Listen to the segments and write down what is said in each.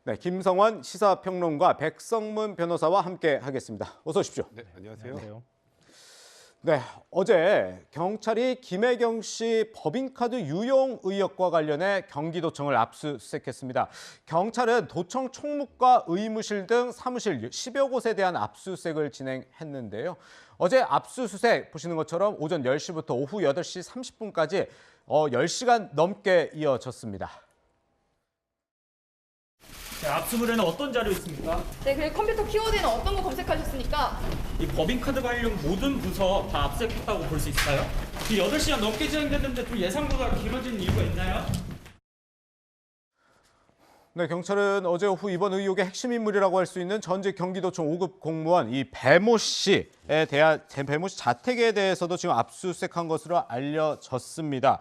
네, 김성환 시사평론가 백성문 변호사와 함께 하겠습니다. 어서 오십시오. 네, 안녕하세요. 네, 어제 경찰이 김혜경 씨 법인카드 유용 의혹과 관련해 경기도청을 압수수색했습니다. 경찰은 도청 총무과 의무실 등 사무실 10여 곳에 대한 압수수색을 진행했는데요. 어제 압수수색 보시는 것처럼 오전 10시부터 오후 8시 30분까지 10시간 넘게 이어졌습니다. 네, 압수물에는 어떤 자료 있습니까? 네, 그리고 컴퓨터 키워드에는 어떤 거 검색하셨습니까? 이 법인카드 관련 모든 부서 다 압수했다고 볼 수 있을까요? 이 8시간 넘게 진행됐는데 좀 예상보다 길어진 이유가 있나요? 네, 경찰은 어제 오후 이번 의혹의 핵심 인물이라고 할 수 있는 전직 경기도청 5급 공무원 이 배모 씨에 대한 배모 씨 자택에 대해서도 지금 압수수색한 것으로 알려졌습니다.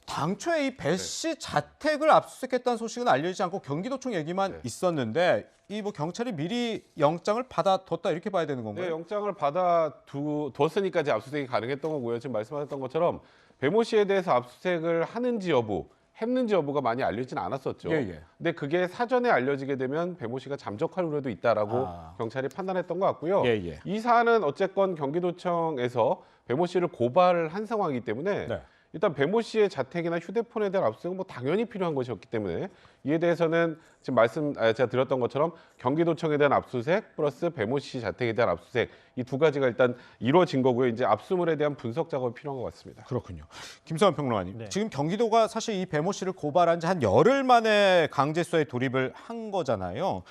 당초에 이 배 씨 자택을 압수수색했다는 소식은 알려지지 않고 경기도청 얘기만 있었는데 이 뭐 경찰이 미리 영장을 받아뒀다 이렇게 봐야 되는 건가요? 네, 영장을 받아뒀으니까 이제 압수수색이 가능했던 거고요. 지금 말씀하셨던 것처럼 배모 씨에 대해서 압수수색을 하는지 여부, 했는지 여부가 많이 알려지진 않았었죠. 예. 근데 그게 사전에 알려지게 되면 배모 씨가 잠적할 우려도 있다라고 경찰이 판단했던 것 같고요. 예. 이 사안은 어쨌건 경기도청에서 배모 씨를 고발을 한 상황이기 때문에 네. 일단 배모 씨의 자택이나 휴대폰에 대한 압수수색은 뭐 당연히 필요한 것이었기 때문에 이에 대해서는 지금 제가 드렸던 것처럼 경기도청에 대한 압수수색 플러스 배모 씨 자택에 대한 압수수색 이 두 가지가 일단 이루어진 거고요. 이제 압수물에 대한 분석 작업이 필요한 것 같습니다. 그렇군요. 김성환 평론가님, 네. 지금 경기도가 사실 이 배모 씨를 고발한 지 한 열흘 만에 강제 수사에 돌입을 한 거잖아요.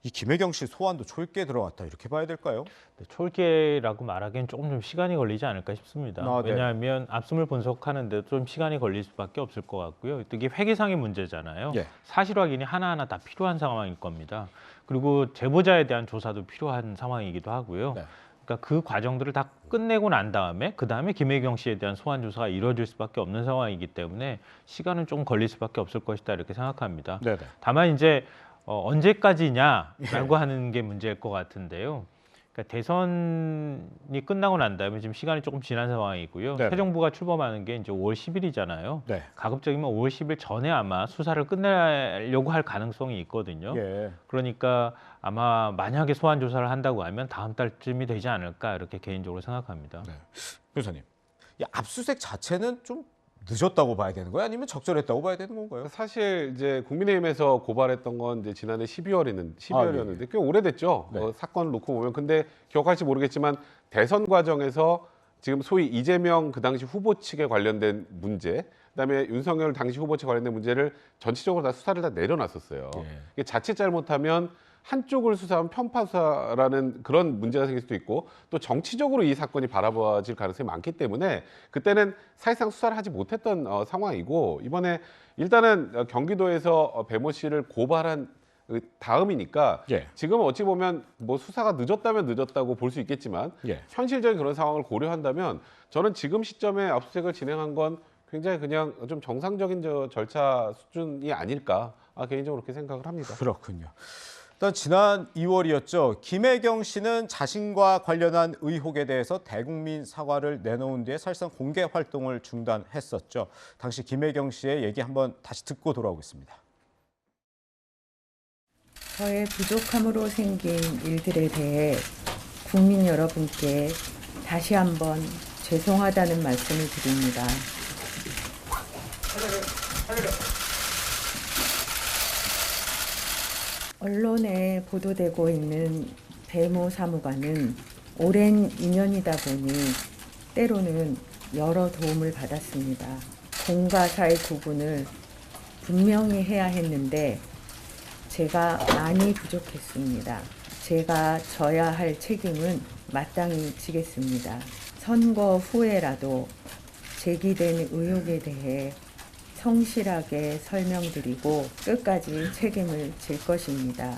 이 김혜경 씨 소환도 초입기에 들어왔다 이렇게 봐야 될까요? 네, 초기라고 말하기엔 조금 좀 시간이 걸리지 않을까 싶습니다. 네. 왜냐하면 압수물 분석하는데 좀 시간이 걸릴 수밖에 없을 것 같고요. 또 이게 회계상의 문제잖아요. 예. 사실 확인이 하나하나 다 필요한 상황일 겁니다. 그리고 제보자에 대한 조사도 필요한 상황이기도 하고요. 네. 그러니까 그 과정들을 다 끝내고 난 다음에 그다음에 김혜경 씨에 대한 소환 조사가 이루어질 수밖에 없는 상황이기 때문에 시간은 좀 걸릴 수밖에 없을 것이다 이렇게 생각합니다. 네네. 다만 이제 언제까지냐라고 하는 게 문제일 것 같은데요. 그러니까 대선이 끝나고 난 다음에 지금 시간이 조금 지난 상황이고요. 네네. 새 정부가 출범하는 게 이제 5월 10일이잖아요. 네. 가급적이면 5월 10일 전에 아마 수사를 끝내려고 할 가능성이 있거든요. 예. 그러니까 아마 만약에 소환 조사를 한다고 하면 다음 달쯤이 되지 않을까 이렇게 개인적으로 생각합니다. 네. 변호사님, 이 압수수색 자체는 좀 늦었다고 봐야 되는 거예요? 아니면 적절했다고 봐야 되는 건가요? 사실 이제 국민의힘에서 고발했던 건 이제 지난해 12월이었는데 꽤 오래됐죠. 네. 사건을 놓고 보면 근데 기억할지 모르겠지만 대선 과정에서 지금 소위 이재명 그 당시 후보 측에 관련된 문제, 그다음에 윤석열 당시 후보 측에 관련된 문제를 전체적으로 다 수사를 다 내려놨었어요. 예. 이게 자칫 잘못하면 한쪽을 수사하면 편파 수사라는 그런 문제가 생길 수도 있고 또 정치적으로 이 사건이 바라봐질 가능성이 많기 때문에 그때는 사실상 수사를 하지 못했던 상황이고 이번에 일단은 경기도에서 배모 씨를 고발한 다음이니까 예. 지금 어찌 보면 뭐 수사가 늦었다면 늦었다고 볼 수 있겠지만 예. 현실적인 그런 상황을 고려한다면 저는 지금 시점에 압수수색을 진행한 건 굉장히 그냥 좀 정상적인 절차 수준이 아닐까 개인적으로 그렇게 생각을 합니다. 그렇군요. 일단 지난 2월이었죠. 김혜경 씨는 자신과 관련한 의혹에 대해서 대국민 사과를 내놓은 뒤에 사실상 공개 활동을 중단했었죠. 당시 김혜경 씨의 얘기 한번 다시 듣고 돌아오겠습니다. 저의 부족함으로 생긴 일들에 대해 국민 여러분께 다시 한번 죄송하다는 말씀을 드립니다. 언론에 보도되고 있는 배모 사무관은 오랜 인연이다 보니 때로는 여러 도움을 받았습니다. 공과 사의 구분을 분명히 해야 했는데 제가 많이 부족했습니다. 제가 져야 할 책임은 마땅히 지겠습니다. 선거 후에라도 제기된 의혹에 대해 성실하게 설명드리고 끝까지 책임을 질 것입니다.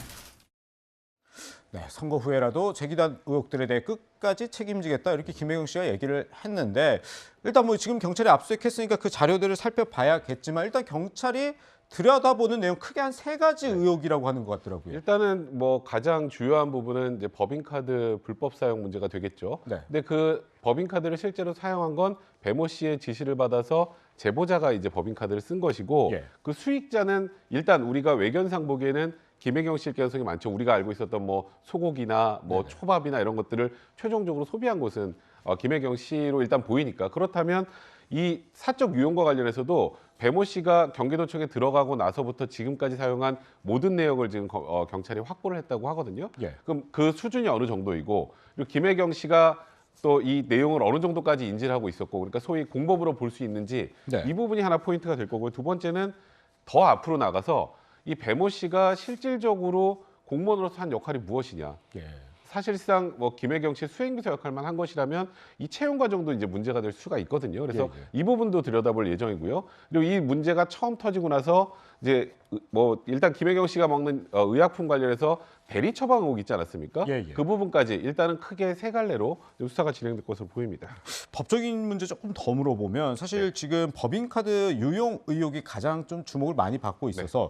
네, 선거 후에라도 제기된 의혹들에 대해 끝까지 책임지겠다 이렇게 김혜경 씨가 얘기를 했는데 일단 뭐 지금 경찰이 압수수색했으니까 그 자료들을 살펴봐야겠지만 일단 경찰이 들여다보는 내용 크게 한 3가지 의혹이라고 하는 것 같더라고요. 일단은 뭐 가장 주요한 부분은 이제 법인카드 불법 사용 문제가 되겠죠. 네. 근데 그 법인카드를 실제로 사용한 건 배모 씨의 지시를 받아서 제보자가 이제 법인카드를 쓴 것이고 예. 그 수익자는 일단 우리가 외견상 보기에는 김혜경 씨일 가능성이 많죠. 우리가 알고 있었던 뭐 소고기나 뭐 네네. 초밥이나 이런 것들을 최종적으로 소비한 곳은 김혜경 씨로 일단 보이니까 그렇다면 이 사적 유용과 관련해서도 배모 씨가 경기도청에 들어가고 나서부터 지금까지 사용한 모든 내역을 지금 경찰이 확보를 했다고 하거든요. 예. 그럼 그 수준이 어느 정도이고 그리고 김혜경 씨가 또 이 내용을 어느 정도까지 인지를 하고 있었고 그러니까 소위 공범으로 볼 수 있는지 네. 이 부분이 하나 포인트가 될 거고요. 두 번째는 더 앞으로 나가서 이 배모 씨가 실질적으로 공무원으로서 한 역할이 무엇이냐. 예. 사실상 뭐 김혜경 씨 수행비서 역할만 한 것이라면 이 채용 과정도 이제 문제가 될 수가 있거든요. 그래서 이 부분도 들여다볼 예정이고요. 그리고 이 문제가 처음 터지고 나서 이제 뭐 일단 김혜경 씨가 먹는 의약품 관련해서 대리 처방 의혹 있지 않았습니까? 예, 예. 그 부분까지 일단은 크게 세 갈래로 수사가 진행될 것으로 보입니다. 법적인 문제 조금 더 물어보면 사실 지금 법인카드 유용 의혹이 가장 좀 주목을 많이 받고 있어서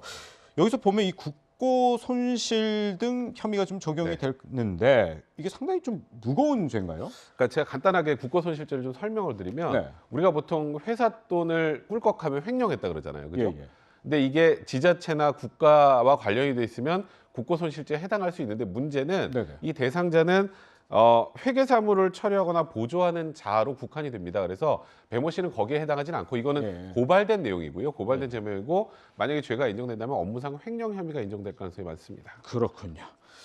여기서 보면 이 국고 손실 등 혐의가 좀 적용이 됐는데 이게 상당히 좀 무거운 죄인가요? 그러니까 제가 간단하게 국고 손실죄를 좀 설명을 드리면 네. 우리가 보통 회사 돈을 꿀꺽하면 횡령했다 그러잖아요. 그죠? 예, 예. 근데 이게 지자체나 국가와 관련이 돼 있으면 국고 손실죄에 해당할 수 있는데 문제는 네네. 이 대상자는 회계 사무를 처리하거나 보조하는 자로 국한이 됩니다. 그래서 배모 씨는 거기에 해당하지는 않고 이거는 예. 고발된 내용이고요. 고발된 제목이고 만약에 죄가 인정된다면 업무상 횡령 혐의가 인정될 가능성이 많습니다. 그렇군요.